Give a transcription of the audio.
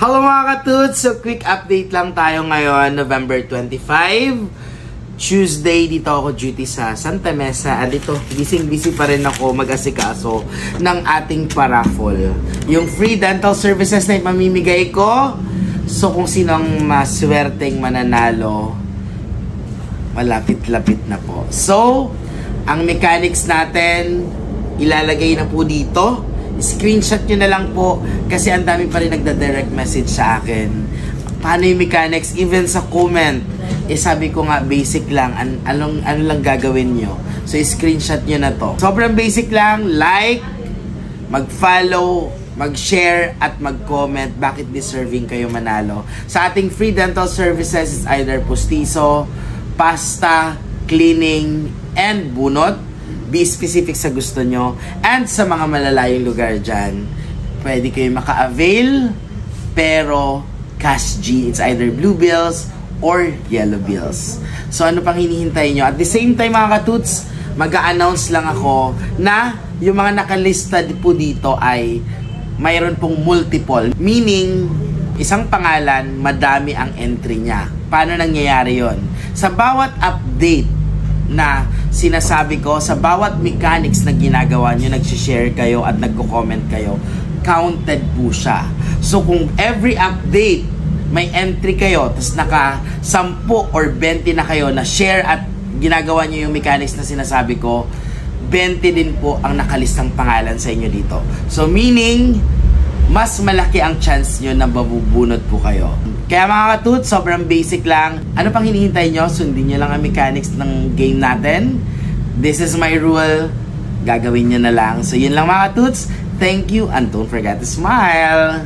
Hello mga katuts! So quick update lang tayo ngayon, November 25, Tuesday. Dito ako duty sa Santa Mesa. At dito, busy pa rin ako mag-asikaso ng ating paraffle. Yung free dental services na mamimigay ko. So kung sinong maswerteng mananalo, malapit-lapit na po. So, ang mechanics natin, ilalagay na po dito. Screenshot nyo na lang po kasi ang dami pa rin nagda-direct message sa akin. Paano yung mechanics? Even sa comment, sabi ko nga basic lang. Ano lang gagawin nyo? So, screenshot nyo na to. Sobrang basic lang. Like, mag-follow, mag-share, at mag-comment bakit deserving kayo manalo. Sa ating free dental services, is either postizo, pasta, cleaning, and bunot. Be specific sa gusto nyo. And sa mga malalayong lugar dyan, pwede kayo maka-avail, pero cash G. It's either blue bills or yellow bills. So ano pang hinihintay nyo? At the same time mga katuts, mag-a-announce lang ako na yung mga nakalista po dito ay mayroon pong multiple. Meaning, isang pangalan, madami ang entry niya. Paano nangyayari yon? Sa bawat update na sinasabi ko, sa bawat mechanics na ginagawa nyo, nag-share kayo at nagko-comment kayo, counted po siya. So kung every update may entry kayo, tapos naka 10 or 20 na kayo na share at ginagawa nyo yung mechanics na sinasabi ko, 20 din po ang nakalistang pangalan sa inyo dito. So meaning, mas malaki ang chance nyo na mabubunot po kayo. Kaya mga katuts, sobrang basic lang. Ano pang hinihintay nyo? Sundin nyo lang ang mechanics ng game natin. This is my rule. Gagawin nyo na lang. So yun lang mga katuts. Thank you and don't forget to smile.